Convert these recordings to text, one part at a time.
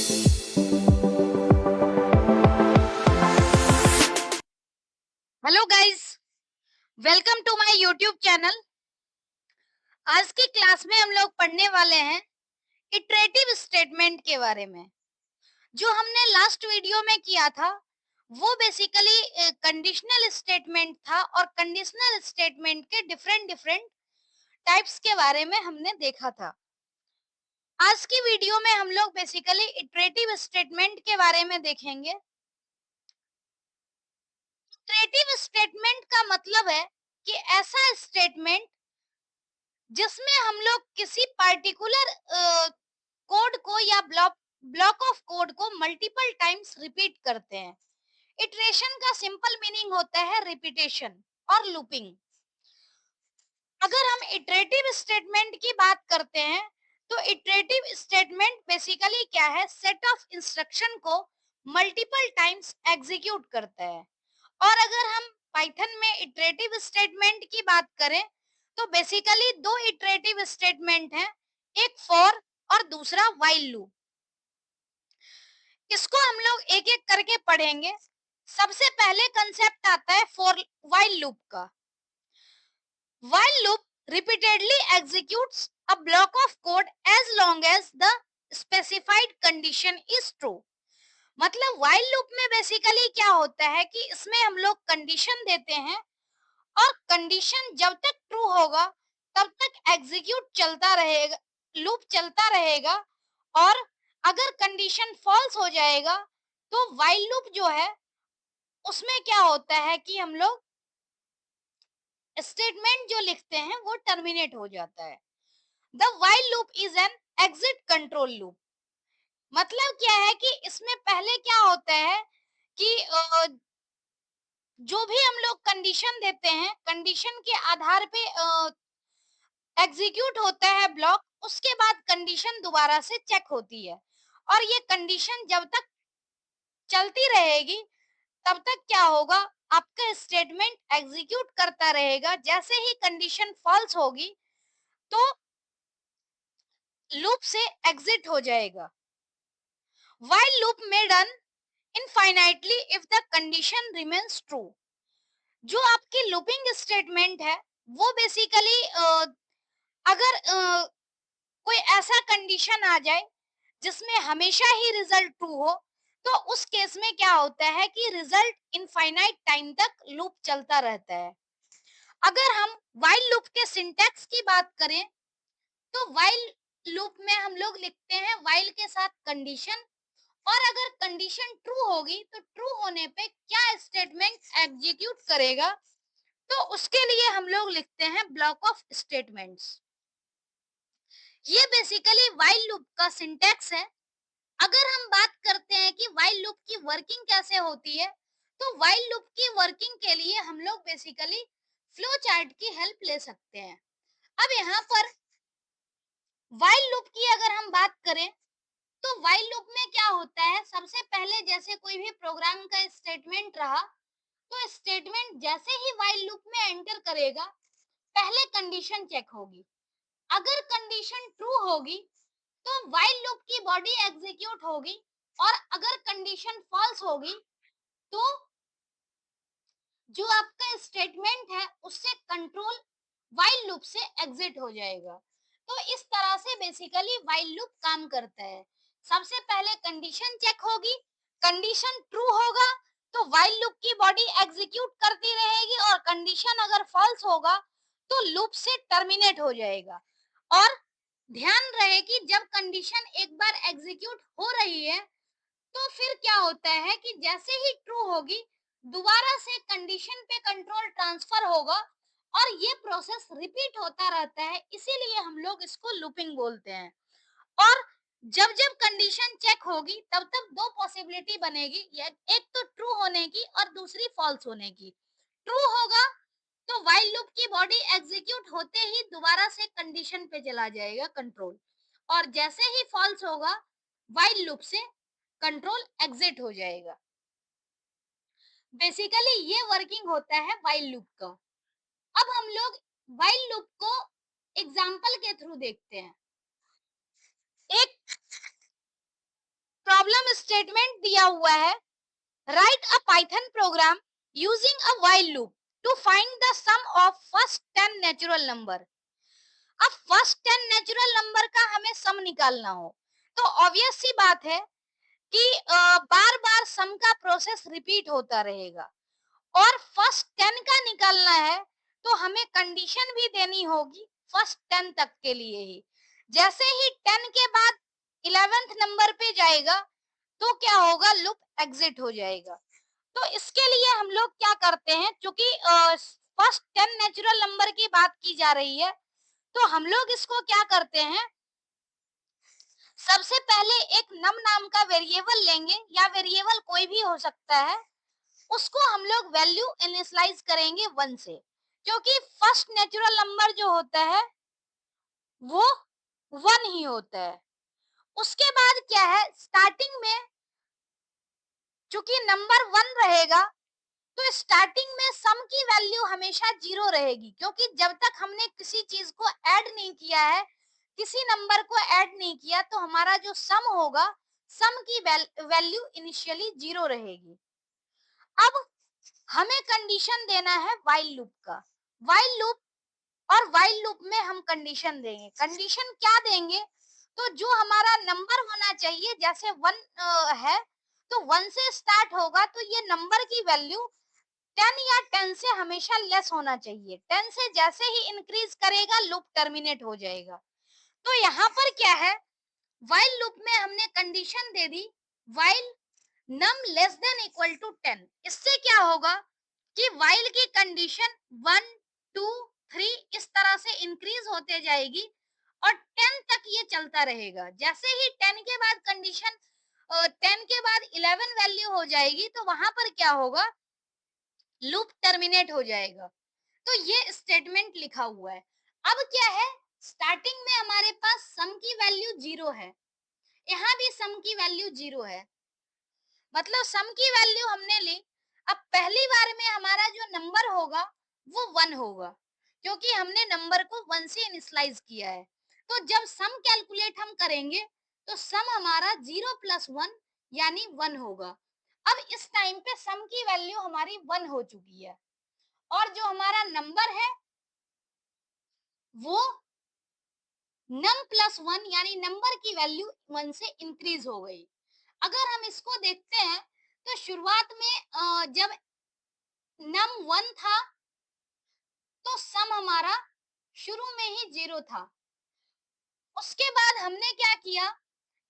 Hello guys, welcome to my YouTube channel. आज की class में हम लोग पढ़ने वाले हैं इटरेटिव स्टेटमेंट के बारे में। जो हमने लास्ट वीडियो में किया था वो बेसिकली कंडीशनल स्टेटमेंट था और कंडीशनल स्टेटमेंट के डिफरेंट डिफरेंट टाइप्स के बारे में हमने देखा था। आज की वीडियो में हम लोग बेसिकली इटरेटिव स्टेटमेंट के बारे में देखेंगे। इटरेटिव स्टेटमेंट का मतलब है कि ऐसा स्टेटमेंट जिसमें हम लोग किसी पार्टिकुलर कोड को या ब्लॉक ऑफ कोड को मल्टीपल टाइम्स रिपीट करते हैं। इटरेशन का सिंपल मीनिंग होता है रिपीटेशन और लूपिंग। अगर हम इटरेटिव स्टेटमेंट की बात करते हैं तो इटरेटिव स्टेटमेंट बेसिकली क्या है, सेट ऑफ इंस्ट्रक्शन को मल्टीपल टाइम्स एग्जीक्यूट करता है। और अगर हम पाइथन में इटरेटिव स्टेटमेंट की बात करें तो बेसिकली दो इटरेटिव स्टेटमेंट हैं, एक फॉर और दूसरा व्हाइल लूप। इसको हम लोग एक एक करके पढ़ेंगे। सबसे पहले कंसेप्ट आता है फॉर व्हाइल लूप का। While loop repeatedly executes a block of code as long as the specified condition is true। मतलब व्हाइल लूप में बेसिकली क्या होता है कि इसमें हम लोग कंडीशन देते हैं और कंडीशन जब तक ट्रू होगा तब तक एग्जीक्यूट चलता रहेगा, लूप चलता रहेगा। और अगर कंडीशन फॉल्स हो जाएगा तो व्हाइल लूप जो है उसमें क्या होता है कि हम लोग स्टेटमेंट जो लिखते हैं वो टर्मिनेट हो जाता है। The while loop is an exit control loop. मतलब क्या है कि इसमें पहले क्या होता है कि जो भी हम लोग कंडीशन देते हैं, कंडीशन के आधार पे एग्जीक्यूट होता है ब्लॉक, उसके बाद कंडीशन दोबारा से चेक होती है। और ये कंडीशन जब तक चलती रहेगी तब तक क्या होगा, आपका स्टेटमेंट एग्जीक्यूट करता रहेगा। जैसे ही कंडीशन फॉल्स होगी तो लूप से एग्जिट हो जाएगा। व्हाइल लूप में run infinitely if the condition remains true. जो आपकी लूपिंग स्टेटमेंट है वो बेसिकली अगर कोई ऐसा कंडीशन आ जाए जिसमें हमेशा ही रिजल्ट ट्रू हो तो उस केस में क्या होता है कि रिजल्ट इनफाइनाइट टाइम तक लूप चलता रहता है। अगर हम व्हाइल लूप के सिंटैक्स की बात करें तो व्हाइल लूप में हम लोग लिखते हैं व्हाइल के साथ कंडीशन, और अगर कंडीशन ट्रू होगी तो ट्रू होने पे क्या स्टेटमेंट एग्जीक्यूट करेगा तो उसके लिए हम लोग लिखते हैं ब्लॉक ऑफ स्टेटमेंट्स। ये बेसिकली व्हाइल लूप का सिंटैक्स है। अगर हम बात करते हैं कि व्हाइल लूप की वर्किंग कैसे होती है तो व्हाइल लूप की वर्किंग के लिए हम लोग बेसिकली फ्लो चार्ट की हेल्प ले सकते हैं। अब यहाँ पर व्हाइल लूप की अगर हम बात करें तो व्हाइल लूप में क्या होता है, सबसे पहले जैसे कोई भी प्रोग्राम का स्टेटमेंट रहा तो स्टेटमेंट जैसे ही व्हाइल लूप में एंटर करेगा पहले कंडीशन चेक होगी। अगर कंडीशन ट्रू होगी तो व्हाइल लूप की बॉडी एग्जीक्यूट होगी, और अगर कंडीशन फॉल्स होगी तो जो आपका स्टेटमेंट है उससे कंट्रोल व्हाइल लूप से एग्जिट हो जाएगा। तो इस तरह से बेसिकली व्हाइल लूप काम करता है। सबसे पहले कंडीशन चेक होगी, कंडीशन ट्रू होगा तो व्हाइल लूप की बॉडी एग्जीक्यूट करती रहेगी, और कंडीशन अगर फॉल्स होगा तो लूप से टर्मिनेट हो जाएगा। और ध्यान रहे कि जब कंडीशन एक बार एग्जीक्यूट हो रही है तो फिर क्या होता है कि जैसे ही ट्रू होगी दोबारा से कंडीशन पे कंट्रोल ट्रांसफर होगा, और ये प्रोसेस रिपीट होता रहता है, इसीलिए हम लोग इसको लूपिंग बोलते हैं। और जब जब कंडीशन चेक होगी तब तब दो पॉसिबिलिटी बनेगी, एक तो ट्रू होने की और दूसरी फॉल्स होने की। ट्रू होगा तो व्हाइल लूप की बॉडी एग्जीक्यूट होते ही दोबारा से कंडीशन पे चला जाएगा कंट्रोल, और जैसे ही फॉल्स होगा व्हाइल लूप से कंट्रोल एग्जिट हो जाएगा। बेसिकली ये वर्किंग होता है व्हाइल लूप का। अब हम लोग व्हाइल लूप को एग्जांपल के थ्रू देखते हैं। एक स्टेटमेंट दिया हुआ है, write a Python program using a while loop to find the sum of first 10 natural number. अब फर्स्ट 10 नेचुरल नंबर का हमें सम निकालना हो तो ऑब्वियस सी बात है कि बार बार सम का प्रोसेस रिपीट होता रहेगा, और फर्स्ट 10 का निकालना है तो हमें कंडीशन भी देनी होगी फर्स्ट 10 तक के लिए ही। जैसे ही 10 के बाद 11th नंबर पे जाएगा तो क्या होगा, लूप एग्जिट हो जाएगा। तो इसके लिए हम लोग क्या करते हैं, क्योंकि फर्स्ट 10 नेचुरल नंबर की बात की जा रही है, तो हम लोग इसको क्या करते हैं, सबसे पहले एक नम नाम का वेरिएबल लेंगे, या वेरिएबल कोई भी हो सकता है, उसको हम लोग वैल्यू इनिशियलाइज करेंगे 1 से, क्योंकि फर्स्ट नेचुरल नंबर जो होता है वो 1 ही होता है। उसके बाद क्या है, स्टार्टिंग में चूंकि नंबर 1 रहेगा तो स्टार्टिंग में सम की वैल्यू हमेशा 0 रहेगी, क्योंकि जब तक हमने किसी चीज को ऐड नहीं किया है, किसी नंबर को ऐड नहीं किया, तो हमारा जो सम होगा, सम की वैल्यू इनिशियली 0 रहेगी। अब हमें कंडीशन देना है व्हाइल लूप का। व्हाइल लूप, और व्हाइल लूप में हम कंडीशन देंगे। कंडीशन क्या देंगे, तो जो हमारा नंबर होना चाहिए, जैसे 1 है तो 1 से स्टार्ट होगा, तो ये नंबर की वैल्यू 10 या 10 से हमेशा लेस होना चाहिए। 10 से जैसे ही इंक्रीज करेगा लूप टर्मिनेट हो जाएगा। तो यहाँ पर क्या है, व्हाइल लूप में हमने कंडीशन दे दी while num less than equal to 10। इससे क्या होगा कि व्हाइल की कंडीशन 1 2 3 इस तरह से इंक्रीज होते जाएगी और 10 तक ये चलता रहेगा। जैसे ही 10 के बाद कंडीशन 10 के बाद 11 वैल्यू हो जाएगी, तो वहां पर क्या होगा, लूप टर्मिनेट हो जाएगा। तो ये स्टेटमेंट लिखा हुआ है। अब क्या है, स्टार्टिंग में हमारे पास सम की वैल्यू 0 है, यहाँ भी सम की वैल्यू 0 है, मतलब सम की वैल्यू हमने ली। अब पहली बार में हमारा जो नंबर होगा वो 1 होगा, क्योंकि हमने नंबर को 1 से इनिशियलाइज किया है। तो जब सम कैलकुलेट हम करेंगे तो सम हमारा 0 प्लस 1 यानी 1 होगा। अब इस टाइम पे सम की वैल्यू हमारी 1 हो चुकी है, और जो हमारा नंबर है वो नम प्लस 1 यानी नंबर की वैल्यू 1 से इंक्रीज हो गई। अगर हम इसको देखते हैं तो शुरुआत में जब नम 1 था तो सम हमारा शुरू में ही 0 था। उसके बाद हमने क्या किया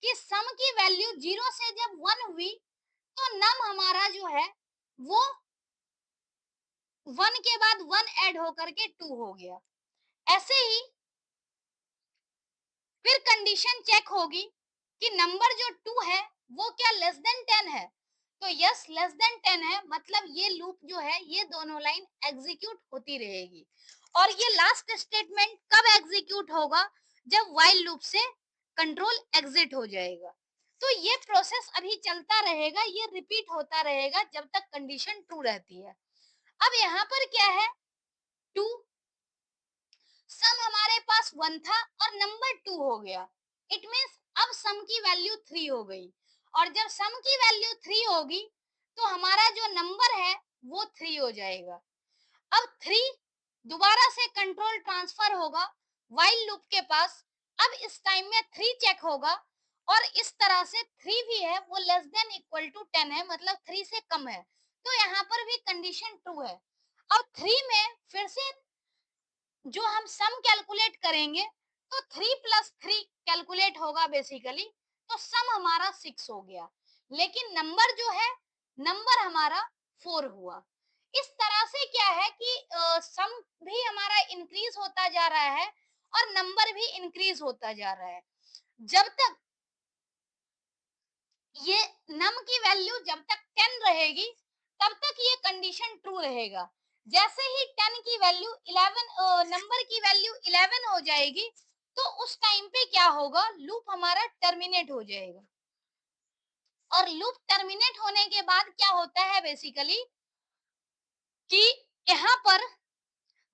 कि सम की वैल्यू 0 से जब 1 हुई तो नम हमारा जो है वो 1 के बाद 1 ऐड होकर के 2 हो गया। ऐसे ही फिर कंडीशन चेक होगी कि नंबर जो 2 है वो क्या लेस देन 10 है, तो यस लेस देन 10 है, मतलब ये लूप जो है ये दोनों लाइन एग्जीक्यूट होती रहेगी। और ये लास्ट स्टेटमेंट कब एग्जीक्यूट होगा, जब व्हाइल लूप से कंट्रोल एग्जिट हो जाएगा। तो ये प्रोसेस अभी चलता रहेगा, ये रिपीट होता रहेगा जब तक कंडीशन ट्रू रहती है। अब यहाँ पर क्या है, 2 सम हमारे पास 1 था और नंबर 2 हो गया, इट मींस अब सम की वैल्यू 3 हो गई। और जब सम की वैल्यू 3 होगी तो हमारा जो नंबर है वो 3 हो जाएगा। अब 3 दोबारा से कंट्रोल ट्रांसफर होगा व्हाइल लूप के पास। अब इस टाइम में 3 चेक होगा, और इस तरह से 3 भी है वो लेस देन इक्वल टू 10 है, मतलब 3 से कम है, तो यहाँ पर भी कंडीशन ट्रू है। अब 3 में फिर से जो हम सम कैलकुलेट करेंगे तो 3 प्लस 3 कैलकुलेट होगा बेसिकली, तो सम हमारा 6 हो गया, लेकिन नंबर जो है नंबर हमारा 4 हुआ। इस तरह से क्या है कि सम भी हमारा इंक्रीज होता जा रहा है और नंबर भी इंक्रीज होता जा रहा है। जब तक ये नम की वैल्यू जब तक 10 रहेगी तब तक ये कंडीशन ट्रू रहेगा। जैसे ही 10 की वैल्यू 11 नंबर की वैल्यू 11 हो जाएगी तो उस टाइम पे क्या होगा, लूप हमारा टर्मिनेट हो जाएगा। और लूप टर्मिनेट होने के बाद क्या होता है बेसिकली कि यहाँ पर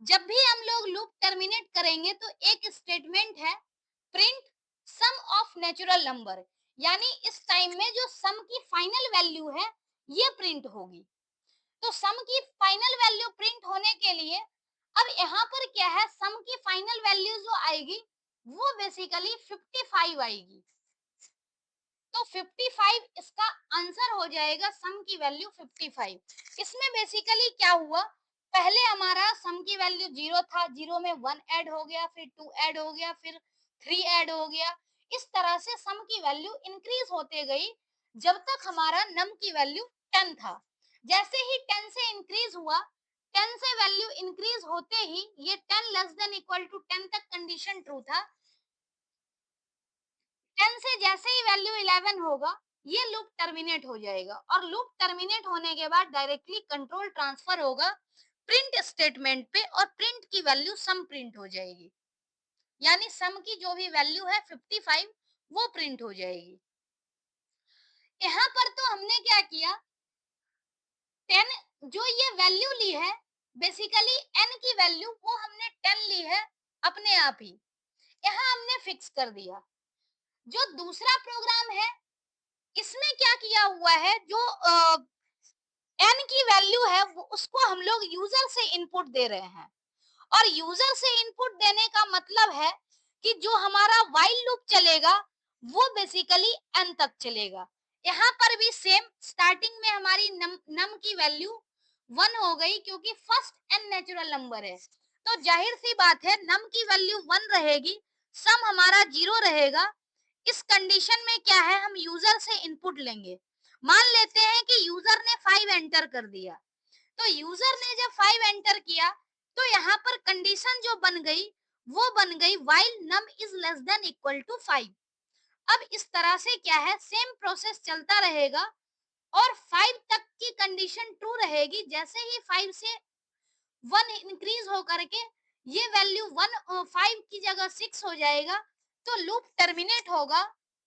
जब भी हम लोग लूप टर्मिनेट करेंगे तो एक स्टेटमेंट है print sum of natural number, यानी इस टाइम में जो सम की फाइनल वैल्यू है ये प्रिंट होगी। तो सम की फाइनल वैल्यू प्रिंट होने के लिए अब यहाँ पर क्या है, सम की फाइनल वैल्यू जो आएगी वो बेसिकली 55 आएगी। तो 55 इसका आंसर हो जाएगा, सम की वैल्यू 55। इसमें बेसिकली क्या हुआ, पहले हमारा सम की वैल्यू 0 था, 0 में 1 ऐड हो गया, फिर 2 ऐड हो गया, फिर 3 ऐड हो गया। इस तरह से सम की वैल्यू इंक्रीज होते गई जब तक हमारा नम की वैल्यू 10 था। जैसे ही 10 से इंक्रीज हुआ, 10 से वैल्यू इंक्रीज होते ही ये 10 लेस देन इक्वल टू 10 तक कंडीशन ट्रू था। 10 से जैसे ही वैल्यू 11 होगा, ये लूप टर्मिनेट हो जाएगा और लूप टर्मिनेट होने के बाद डायरेक्टली कंट्रोल ट्रांसफर होगा प्रिंट स्टेटमेंट पे और प्रिंट की वैल्यू सम प्रिंट हो जाएगी। यानी सम की जो भी वैल्यू है 55 वो प्रिंट हो जाएगी। यहाँ पर तो हमने क्या किया, 10 जो ये वैल्यू ली है, बेसिकली n की वैल्यू वो हमने 10 ली है अपने आप ही, यहाँ हमने फिक्स कर दिया। जो दूसरा प्रोग्राम है इसमें क्या किया हुआ है, जो n की वैल्यू है उसको हम लोग यूजर से इनपुट दे रहे हैं और यूजर से इनपुट देने का मतलब है कि जो हमारा व्हाइल लूप चलेगा वो बेसिकली n तक चलेगा। यहाँ पर भी सेम, स्टार्टिंग में हमारी नम की वैल्यू 1 हो गई क्योंकि फर्स्ट n नेचुरल नंबर है, तो जाहिर सी बात है नम की वैल्यू 1 रहेगी, सम हमारा 0 रहेगा। इस कंडीशन में क्या है, हम यूजर से इनपुट लेंगे। मान लेते हैं कि यूजर ने 5 एंटर कर दिया, तो यूजर ने जब 5 एंटर किया तो यहाँ पर कंडीशन जो बन गई वो बन गई while num is less than equal to 5। अब इस तरह से क्या है, सेम प्रोसेस चलता रहेगा और 5 तक की कंडीशन ट्रू रहेगी। जैसे ही 5 से 1 इंक्रीज हो करके ये वैल्यू 5 की जगह 6 हो जाएगा, तो लूप टर्मिनेट होगा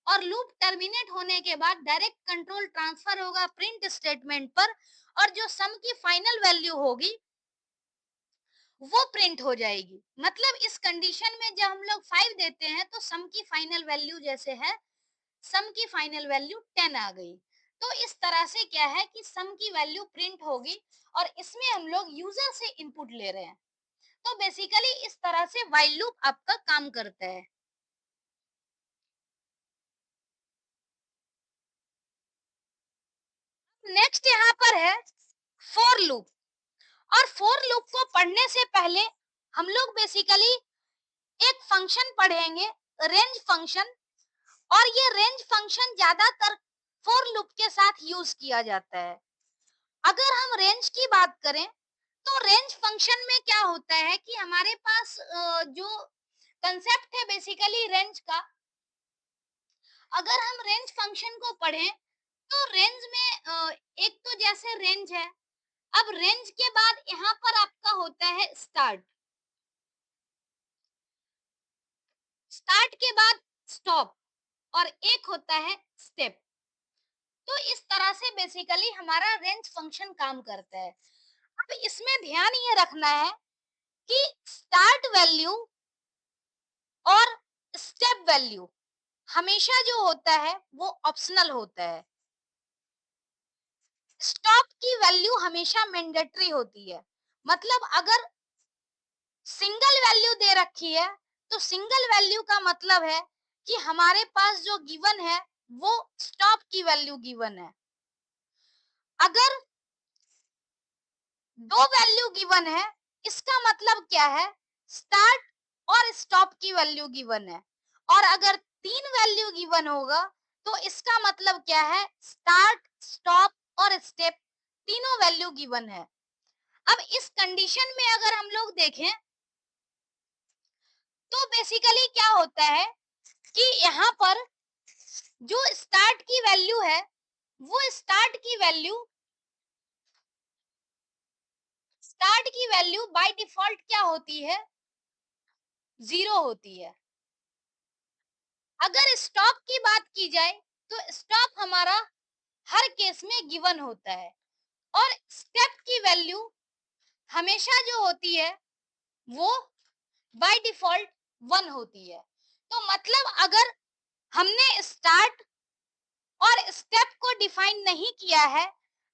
और लूप टर्मिनेट होने के बाद डायरेक्ट कंट्रोल ट्रांसफर होगा प्रिंट स्टेटमेंट पर और जो सम की फाइनल वैल्यू होगी वो प्रिंट हो जाएगी। मतलब इस कंडीशन में जब हम लोग 5 देते हैं तो सम की फाइनल वैल्यू जैसे है, सम की फाइनल वैल्यू 10 आ गई। तो इस तरह से क्या है कि सम की वैल्यू प्रिंट होगी और इसमें हम लोग यूजर से इनपुट ले रहे हैं। तो बेसिकली इस तरह से व्हाइल लूप आपका काम करता है। नेक्स्ट यहाँ पर है फोर लूप। और फोर लूप को पढ़ने से पहले हम लोग बेसिकली एक फंक्शन पढ़ेंगे, रेंज फंक्शन। और ये रेंज फंक्शन ज्यादातर फोर लूप के साथ यूज किया जाता है। अगर हम रेंज की बात करें तो रेंज फंक्शन में क्या होता है कि हमारे पास जो कंसेप्ट है बेसिकली रेंज का, अगर हम रेंज फंक्शन को पढ़ें तो रेंज में एक तो जैसे रेंज है, अब रेंज के बाद यहाँ पर आपका होता है स्टार्ट, स्टार्ट के बाद स्टॉप और एक होता है स्टेप। तो इस तरह से बेसिकली हमारा रेंज फंक्शन काम करता है। अब इसमें ध्यान ये रखना है कि स्टार्ट वैल्यू और स्टेप वैल्यू हमेशा जो होता है वो ऑप्शनल होता है। स्टॉप की वैल्यू हमेशा मैंडेटरी होती है। मतलब अगर सिंगल वैल्यू दे रखी है तो सिंगल वैल्यू का मतलब है कि हमारे पास जो गिवन है वो स्टॉप की वैल्यू गिवन है। अगर दो वैल्यू गिवन है इसका मतलब क्या है, स्टार्ट और स्टॉप की वैल्यू गिवन है। और अगर तीन वैल्यू गिवन होगा तो इसका मतलब क्या है, स्टार्ट, स्टॉप और स्टेप तीनों वैल्यू गिवन है। अब इस कंडीशन में अगर हम लोग देखें तो बेसिकली क्या होता है कि यहाँ पर जो स्टार्ट की वैल्यू है वो स्टार्ट की वैल्यू बाय डिफॉल्ट क्या होती है, 0 होती है। अगर स्टॉप की बात की जाए तो स्टॉप हमारा हर केस में गिवन होता है और स्टेप की वैल्यू हमेशा जो होती है वो बाय डिफॉल्ट 1 होती है। तो मतलब अगर हमने स्टार्ट और स्टेप को डिफाइन नहीं किया है,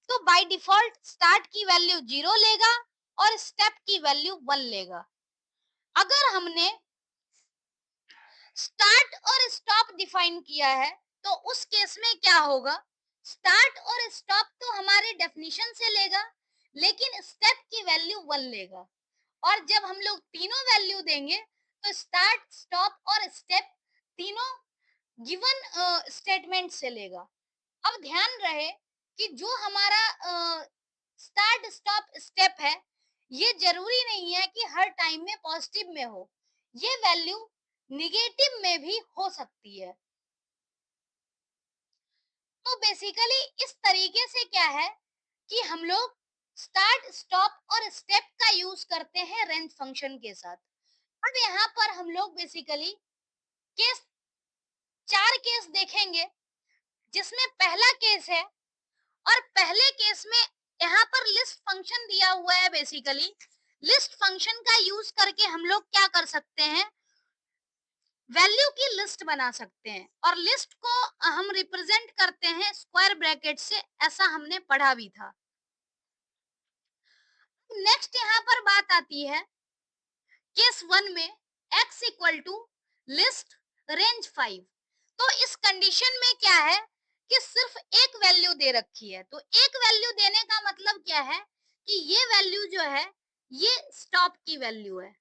तो बाय डिफॉल्ट स्टार्ट की वैल्यू 0 लेगा और स्टेप की वैल्यू 1 लेगा। अगर हमने स्टार्ट और स्टॉप डिफाइन किया है, तो उस केस में क्या होगा, स्टार्ट और स्टॉप तो हमारे डेफिनेशन से लेगा, लेकिन स्टेप की वैल्यू 1 लेगा। और जब हम लोग तीनों वैल्यू देंगे, तो स्टार्ट, स्टॉप और स्टेप तीनों गिवन स्टेटमेंट से लेगा। अब ध्यान रहे कि जो हमारा स्टार्ट स्टॉप स्टेप है, ये जरूरी नहीं है कि हर टाइम में पॉजिटिव में हो, ये वैल्यू निगेटिव में भी हो सकती है। तो बेसिकली इस तरीके से क्या है कि हम लोग स्टार्ट, स्टॉप और स्टेप का यूज करते हैं रेंज फंक्शन के साथ। अब यहाँ पर हम लोग बेसिकली केस, 4 केस देखेंगे, जिसमें पहला केस है, और पहले केस में यहाँ पर लिस्ट फंक्शन दिया हुआ है। बेसिकली लिस्ट फंक्शन का यूज करके हम लोग क्या कर सकते हैं, वैल्यू की लिस्ट बना सकते हैं, और लिस्ट को हम रिप्रेजेंट करते हैं स्क्वायर ब्रैकेट से, ऐसा हमने पढ़ा भी था। नेक्स्ट यहाँ पर बात आती है केस 1 में x equal to list range 5। तो इस कंडीशन में क्या है कि सिर्फ एक वैल्यू दे रखी है, तो एक वैल्यू देने का मतलब क्या है कि ये वैल्यू जो है ये स्टॉप की वैल्यू है।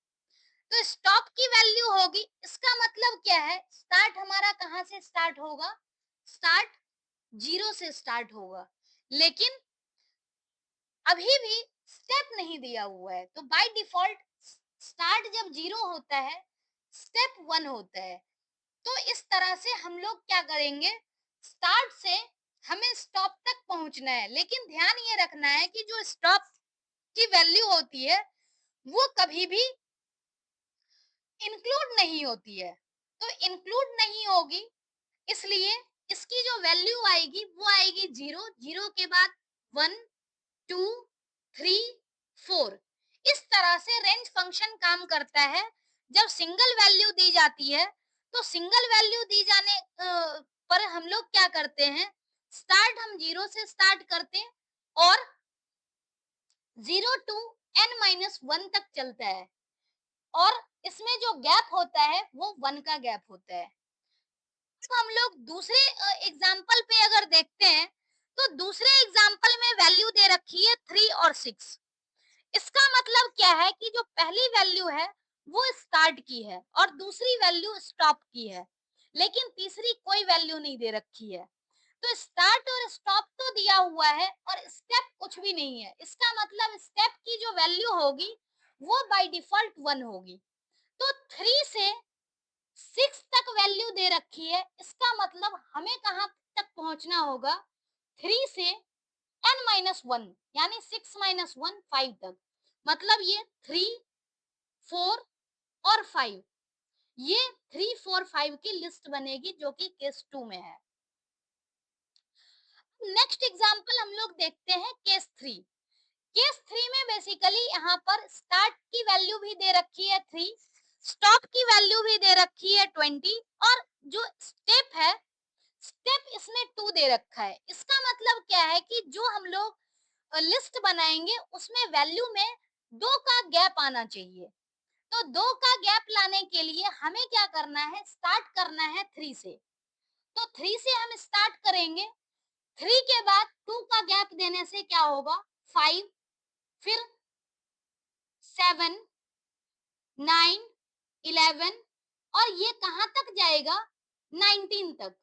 तो स्टॉप की वैल्यू होगी, इसका मतलब क्या है, स्टार्ट हमारा कहाँ से स्टार्ट होगा, स्टार्ट 0 से स्टार्ट होगा, लेकिन अभी भी स्टेप नहीं दिया हुआ है। तो बाय डिफॉल्ट स्टार्ट जब 0 होता है, स्टेप 1 होता है। तो इस तरह से हम लोग क्या करेंगे, स्टार्ट से हमें स्टॉप तक पहुंचना है, लेकिन ध्यान ये रखना है कि जो स्टॉप की वैल्यू होती है वो कभी भी इंक्लूड नहीं होती है। तो इंक्लूड नहीं होगी, इसलिए इसकी जो वैल्यू आएगी वो आएगी 0, 0 के बाद 1, 2, 3, 4। इस तरह से रेंज फंक्शन काम करता है। जब सिंगल वैल्यू दी जाती है, तो सिंगल वैल्यू दी जाने पर हम लोग क्या करते हैं, स्टार्ट हम 0 से स्टार्ट करते हैं और 0 टू n-1 तक चलता है, और इसमें जो गैप होता है वो 1 का गैप होता है। तो हम लोग दूसरे एग्जाम्पल पे अगर देखते हैं, तो दूसरे एग्जाम्पल में वैल्यू दे रखी है 3 और 6। इसका मतलब क्या है कि जो पहली वैल्यू है वो स्टार्ट की है और दूसरी वैल्यू स्टॉप की है, लेकिन तीसरी कोई वैल्यू नहीं दे रखी है। तो स्टार्ट और स्टॉप तो दिया हुआ है और स्टेप कुछ भी नहीं है, इसका मतलब स्टेप की जो वैल्यू होगी वो बाय डिफॉल्ट 1 होगी। तो 3 से 6 तक वैल्यू दे रखी है, इसका मतलब हमें कहां तक पहुंचना होगा, 3 से n-1 यानी 6-1 5 तक। मतलब ये 3, 4 और 5, ये 3, 4, 5 की लिस्ट बनेगी, जो कि केस 2 में है। नेक्स्ट एग्जांपल हम लोग देखते हैं केस 3। केस 3 में बेसिकली यहाँ पर स्टार्ट की वैल्यू भी दे रखी है 3, स्टॉप की वैल्यू भी दे रखी है 20, और जो स्टेप है, स्टेप इसमें 2 दे रखा है। इसका मतलब क्या है कि जो हम लोग लिस्ट बनाएंगे उसमें वैल्यू में 2 का गैप आना चाहिए। तो 2 का गैप लाने के लिए हमें क्या करना है, स्टार्ट करना है 3 से। तो 3 से हम स्टार्ट करेंगे, 3 के बाद 2 का गैप देने से क्या होगा, 5, फिर 7, 9, 11, और ये कहां तक जाएगा, 19 तक।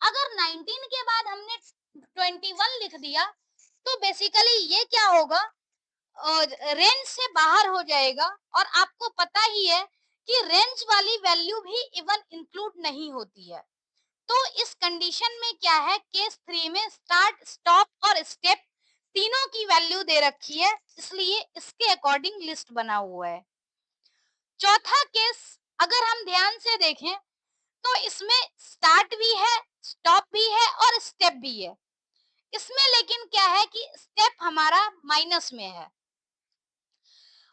अगर 19 के बाद हमने 21 लिख दिया, तो बेसिकली ये क्या होगा, रेंज से बाहर हो जाएगा। और आपको पता ही है कि रेंज वाली वैल्यू भी इवन इंक्लूड नहीं होती है। तो इस कंडीशन में क्या है, केस 3 में स्टार्ट, स्टॉप और स्टेप तीनों की वैल्यू दे रखी है, इसलिए इसके अकॉर्डिंग लिस्ट बना हुआ है। चौथा केस अगर हम ध्यान से देखें, तो इसमें स्टार्ट भी है, स्टॉप भी है और स्टेप भी है। इसमें लेकिन क्या है कि स्टेप हमारा माइनस में है।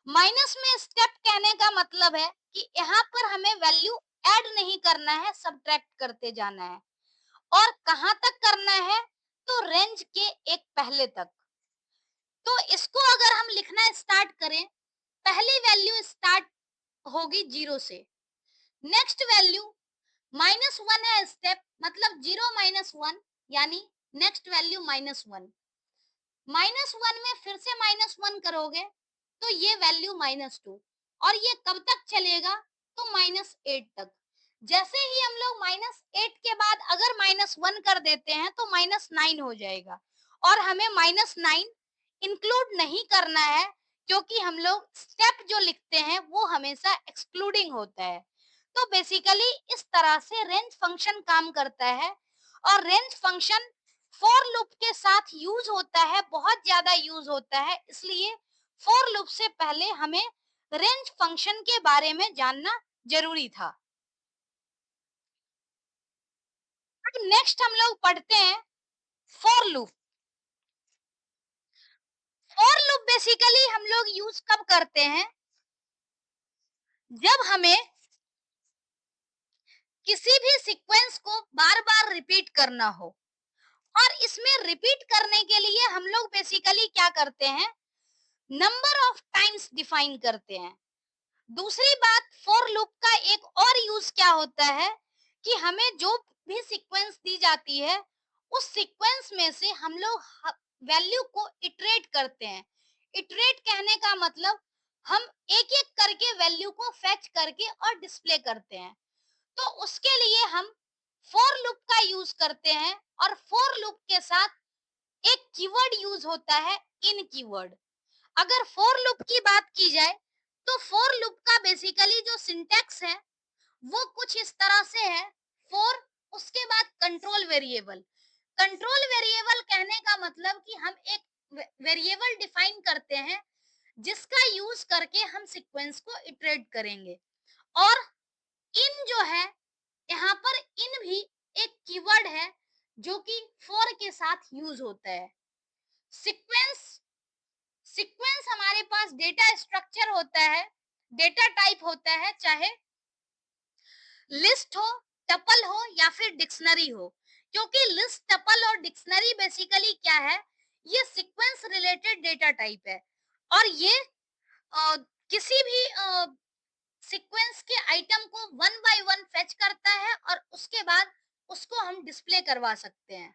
माइनस में स्टेप कहने का मतलब है कि यहाँ पर हमें वैल्यू ऐड नहीं करना है, सब्ट्रैक्ट करते जाना है। और कहाँ तक करना है, तो रेंज के एक पहले तक। तो इसको अगर हम लिखना स्टार्ट करें, पहली वैल्यू स्टार्ट होगी 0 से, नेक्स्ट वैल्यू -1 है स्टेप, मतलब 0 -1 यानी नेक्स्ट वैल्यू -1, -1 में फिर से -1 करोगे तो ये वैल्यू -2, और ये कब तक चलेगा, तो -8 तक। जैसे ही हम लोग -8 के बाद अगर -1 कर देते हैं तो -9 हो जाएगा, और हमें -9 इंक्लूड नहीं करना है, क्योंकि हम लोग स्टेप जो लिखते हैं वो हमेशा एक्सक्लूडिंग होता है। तो बेसिकली इस तरह से रेंज फंक्शन काम करता है, और रेंज फंक्शन फॉर लूप के साथ यूज होता है, बहुत ज्यादा यूज होता है, इसलिए फॉर लूप से पहले हमें रेंज फंक्शन के बारे में जानना जरूरी था। अब नेक्स्ट हम लोग पढ़ते हैं for loop. For loop basically हम लोग यूज कब करते हैं, जब हमें किसी भी सीक्वेंस को बार बार रिपीट करना हो, और इसमें रिपीट करने के लिए हम लोग बेसिकली क्या करते हैं, नंबर ऑफ टाइम्स डिफाइन करते हैं। दूसरी बात, फॉर लूप का एक और यूज क्या होता है कि हमें जो भी सीक्वेंस दी जाती है, उस सीक्वेंस में से हम लोग वैल्यू को इटरेट करते हैं। इटरेट कहने का मतलब हम एक एक करके वैल्यू को फेच करके और डिस्प्ले करते हैं। तो उसके लिए हम फॉर लूप का यूज करते हैं, और फॉर लूप के साथ एक कीवर्ड यूज होता है, इन कीवर्ड। अगर फॉर लूप की बात की जाए, तो फॉर लूप का बेसिकली जो सिंटैक्स है वो कुछ इस तरह से है, फॉर, उसके बाद कंट्रोल वेरिएबल। कंट्रोल वेरिएबल कहने का मतलब कि हम एक वेरिएबल डिफाइन करते हैं जिसका यूज करके हम सीक्वेंस को इटरेट करेंगे। और इन जो है, यहाँ पर इन भी एक कीवर्ड है जो कि फॉर के साथ यूज होता है। सीक्वेंस सीक्वेंस हमारे पास डेटा स्ट्रक्चर होता है, डेटा टाइप होता है, चाहे लिस्ट हो, टपल हो या फिर डिक्शनरी हो। क्योंकि लिस्ट, टपल और डिक्शनरी बेसिकली क्या है, ये सीक्वेंस रिलेटेड डेटा टाइप है, और ये किसी भी सीक्वेंस के आइटम को वन बाय वन फेच करता है, और उसके बाद उसको हम डिस्प्ले करवा सकते हैं।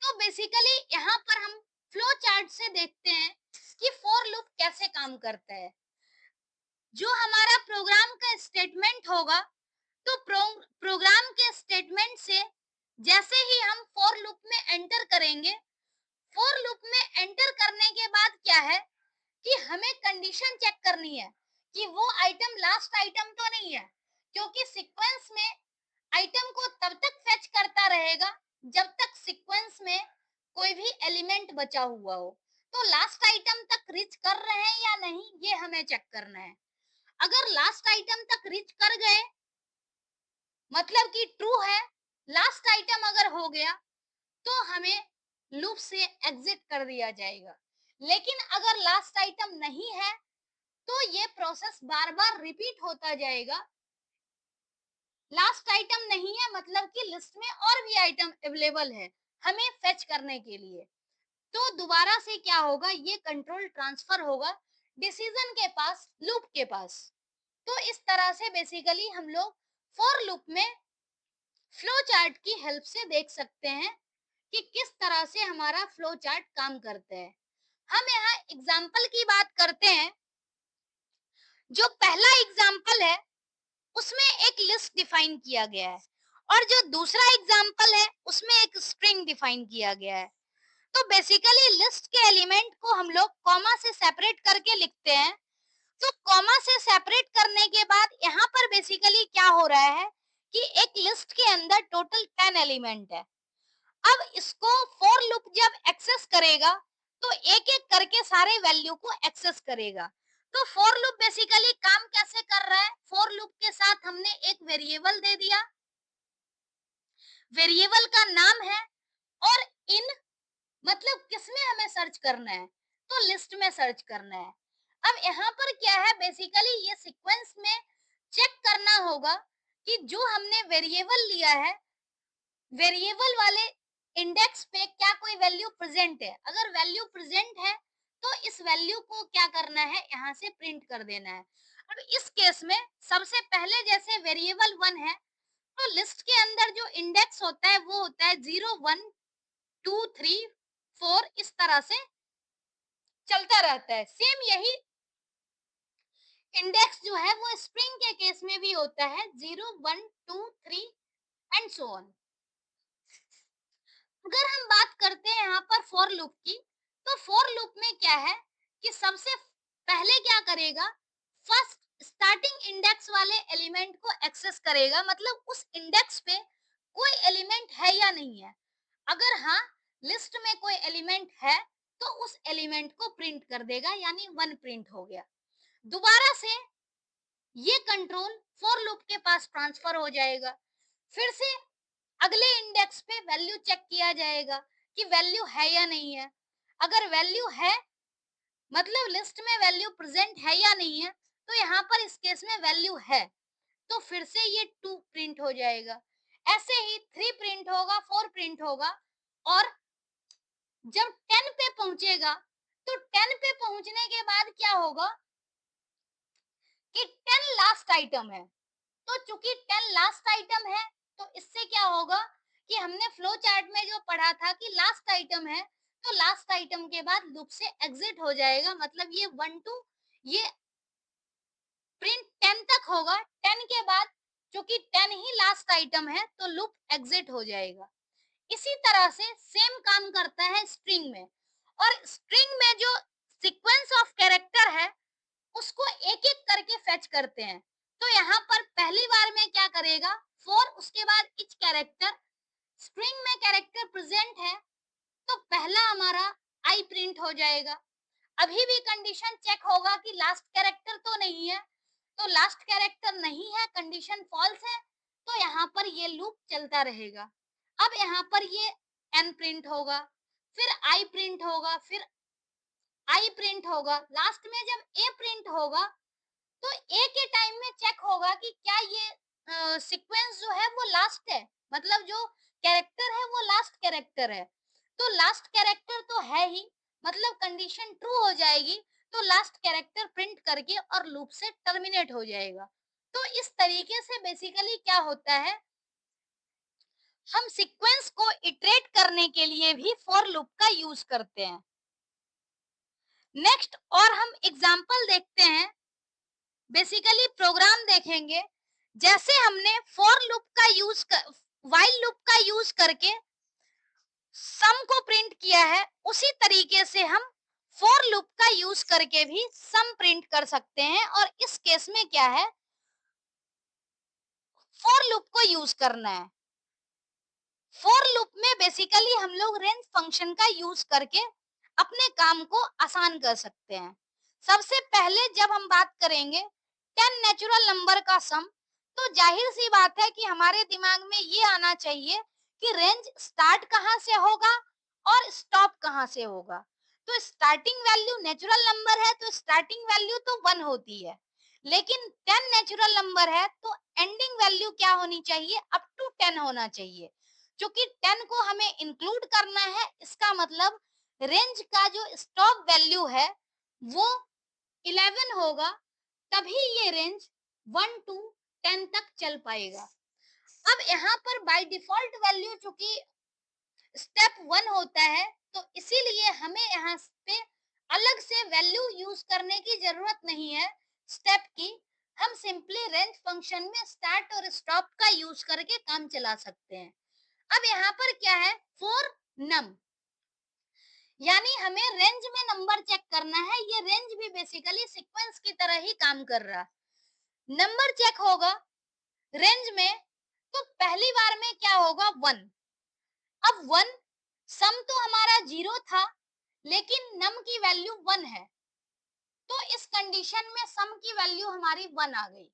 तो बेसिकली यहाँ पर हम फ्लो चार्ट से देखते हैं कि फॉर लूप कैसे काम करता है। जो हमारा प्रोग्राम का स्टेटमेंट होगा, तो प्रोग्राम के स्टेटमेंट से जैसे ही हम फॉर लूप में एंटर करेंगे, फॉर लूप में एंटर करने के बाद क्या है कि हमें कंडीशन चेक करनी है कि वो आइटम लास्ट आइटम तो नहीं है, क्योंकि सीक्वेंस में आइटम को तब तक फेच करता रहेगा जब तक सीक्वेंस में कोई भी एलिमेंट बचा हुआ हो। तो लास्ट आइटम तक रीच कर रहे हैं या नहीं, ये हमें चेक करना है। अगर लास्ट आइटम तक रीच कर गए, मतलब कि ट्रू है, लास्ट आइटम अगर हो गया, तो हमें लूप से एग्जिट कर दिया जाएगा। लेकिन अगर लास्ट आइटम नहीं है, तो ये प्रोसेस बार बार रिपीट होता जाएगा। लास्ट आइटम नहीं है मतलब कि लिस्ट में और भी आइटम अवेलेबल है हमें फेच करने के लिए। तो दोबारा से क्या होगा, ये कंट्रोल ट्रांसफर होगा डिसीजन के पास, लूप के पास। तो इस तरह से बेसिकली हम लोग फॉर लूप में फ्लो चार्ट की हेल्प से देख सकते हैं कि किस तरह से हमारा फ्लो चार्ट काम करता है। हम यहाँ एग्जाम्पल की बात करते हैं। जो पहला एग्जाम्पल है उसमें एक लिस्ट डिफाइन किया गया है, और जो दूसरा एग्जाम्पल है उसमें एक स्ट्रिंग डिफाइन किया गया है। तो बेसिकली लिस्ट के एलिमेंट को हम लोग कॉमा से सेपरेट करके लिखते हैं। तो कॉमा से सेपरेट करने के बाद यहाँ पर बेसिकली क्या हो रहा है कि एक लिस्ट के अंदर टोटल 10 एलिमेंट है। अब इसको फॉर लूप जब एक्सेस करेगा, तो एक एक करके सारे वैल्यू को एक्सेस करेगा। तो फॉर लूप बेसिकली काम कैसे कर रहा है, फॉर लूप के साथ हमने एक वेरिएबल दे दिया, वेरिएबल का नाम है, और इन मतलब किसमें हमें सर्च करना है, तो लिस्ट में सर्च करना है। अब यहाँ पर क्या है, बेसिकली ये सीक्वेंस में चेक करना होगा कि जो हमने वेरिएबल लिया है वेरिएबल वाले इंडेक्स पे क्या कोई वैल्यू प्रेजेंट है। अगर वैल्यू प्रेजेंट है तो इस वैल्यू को क्या करना है, यहाँ से प्रिंट कर देना है। अब इस केस में सबसे पहले जैसे वेरिएबल 1 है तो लिस्ट के अंदर जो इंडेक्स होता है वो होता है 0 1 2 3 4, इस तरह से चलता रहता है। सेम यही इंडेक्स जो है वो स्ट्रिंग के केस में भी होता है 0 1 2 3 एंड सो ऑन। अगर हम बात करते हैं यहाँ पर फॉर लूप की, तो फॉर लूप में क्या है कि सबसे पहले क्या करेगा, फर्स्ट स्टार्टिंग इंडेक्स वाले एलिमेंट को एक्सेस करेगा, मतलब उस इंडेक्स पे कोई एलिमेंट है या नहीं है। अगर हाँ, लिस्ट में कोई एलिमेंट है तो उस एलिमेंट को प्रिंट कर देगा, यानी 1 प्रिंट हो गया। दोबारा से ये कंट्रोल फॉर लूप के पास ट्रांसफर हो जाएगा। फिर से अगले इंडेक्स पे वैल्यू चेक किया जाएगा कि वैल्यू है या नहीं है। अगर वैल्यू है, मतलब लिस्ट में वैल्यू प्रेजेंट है या नहीं है, तो यहाँ पर इस केस में वैल्यू है, तो फिर से ये 2 प्रिंट हो जाएगा। ऐसे ही 3 प्रिंट होगा, 4 प्रिंट होगा, और जब 10 पे पहुंचेगा तो 10 पे पहुंचने के बाद क्या होगा कि 10 लास्ट आइटम है। तो चूंकि 10 लास्ट आइटम है, तो इससे क्या होगा कि हमने फ्लो चार्ट में जो पढ़ा था कि लास्ट आइटम है, तो लास्ट आइटम के बाद लूप से एग्जिट हो जाएगा, मतलब ये 1 2 ये प्रिंट 10 तक होगा। 10 के बाद चूंकि 10 ही लास्ट आइटम है तो लूप एग्जिट हो जाएगा। इसी तरह से सेम काम करता है स्ट्रिंग में, और स्ट्रिंग में जो सीक्वेंस ऑफ कैरेक्टर है उसको एक एक करके फेच करते हैं। तो यहाँ पर पहली बार में क्या करेगा, फॉर, उसके बाद इच कैरेक्टर, स्ट्रिंग में कैरेक्टर प्रेजेंट है तो पहला हमारा आई प्रिंट हो जाएगा। अभी भी कंडीशन चेक होगा कि लास्ट कैरेक्टर तो नहीं है, तो लास्ट कैरेक्टर नहीं है, कंडीशन फॉल्स है, तो यहाँ पर ये लूप चलता रहेगा। अब यहाँ पर ये एन प्रिंट होगा, फिर आई प्रिंट होगा, फिर आई प्रिंट होगा, लास्ट में जब ए प्रिंट होगा तो ए के टाइम में चेक होगा कि क्या ये सीक्वेंस जो है वो लास्ट है, मतलब जो कैरेक्टर है वो लास्ट कैरेक्टर है। तो लास्ट कैरेक्टर तो है ही, मतलब कंडीशन ट्रू हो जाएगी, तो लास्ट कैरेक्टर प्रिंट करके और लूप से टर्मिनेट हो जाएगा। तो इस तरीके से बेसिकली क्या होता है, हम सीक्वेंस को इटरेट करने के लिए भी फॉर लूप का यूज करते हैं। नेक्स्ट और हम एग्जांपल देखते हैं, बेसिकली प्रोग्राम देखेंगे। जैसे हमने फॉर लूप का यूज व्हाइल लूप का यूज करके सम को प्रिंट किया है, उसी तरीके से हम फॉर लूप का यूज करके भी सम प्रिंट कर सकते हैं। और इस केस में क्या है, फॉर लूप को यूज करना है। फॉर लूप में बेसिकली हम लोग रेंज फंक्शन का यूज करके अपने काम को आसान कर सकते हैं। सबसे पहले जब हम बात करेंगे 10 नेचुरल नंबर का सम, तो जाहिर सी बात है कि हमारे दिमाग में ये आना चाहिए कि रेंज स्टार्ट कहाँ से होगा और स्टॉप कहाँ से होगा। तो स्टार्टिंग वैल्यू नेचुरल नंबर है तो स्टार्टिंग वैल्यू तो 1 होती है, लेकिन 10 नेचुरल नंबर है तो एंडिंग वैल्यू क्या होनी चाहिए, अप टू 10 होना चाहिए। क्योंकि 10 को हमें इंक्लूड करना है, इसका मतलब रेंज का जो स्टॉप वैल्यू है वो 11 होगा, तभी ये रेंज 1 टू 10 तक चल पाएगा। अब यहाँ पर बाय डिफॉल्ट वैल्यू चूंकि स्टेप 1 होता है, तो इसीलिए हमें यहाँ पे अलग से वैल्यू यूज करने की जरूरत नहीं है स्टेप की। हम सिंपली रेंज फंक्शन में स्टार्ट और स्टॉप का यूज करके काम चला सकते हैं। अब यहाँ पर क्या है, फॉर नम, यानी हमें रेंज में नंबर चेक करना है। ये रेंज भी बेसिकली सीक्वेंस की तरह ही काम कर रहा है। नंबर चेक होगा रेंज में, तो पहली बार में क्या होगा, 1। अब 1, सम तो हमारा 0 था, लेकिन नम की वैल्यू 1 है, तो इस कंडीशन में सम की वैल्यू हमारी 1 आ गई।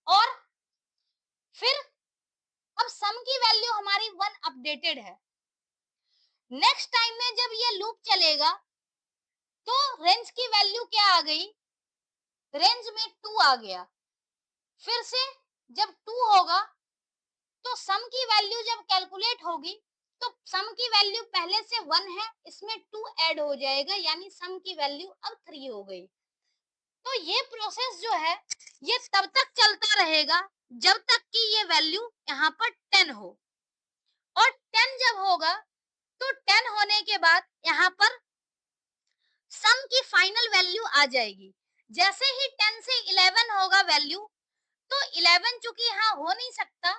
और फिर अब सम की वैल्यू हमारी 1 अपडेटेड है। नेक्स्ट टाइम में जब ये लूप चलेगा तो रेंज की वैल्यू क्या आ गई, रेंज में 2 आ गया। फिर से जब 2 होगा तो सम की वैल्यू जब कैलकुलेट होगी तो सम की वैल्यू पहले से 1 है, इसमें 2 ऐड हो जाएगा, यानी सम की वैल्यू अब 3 हो गई। तो ये प्रोसेस जो है ये तब तक चलता रहेगा जब तक कि ये वैल्यू यहाँ पर 10 हो, और 10 जब होगा तो 10 होने के बाद यहाँ पर सम की फाइनल वैल्यू आ जाएगी। जैसे ही 10 से 11 होगा वैल्यू, तो 11 चूंकि यहाँ हो नहीं सकता,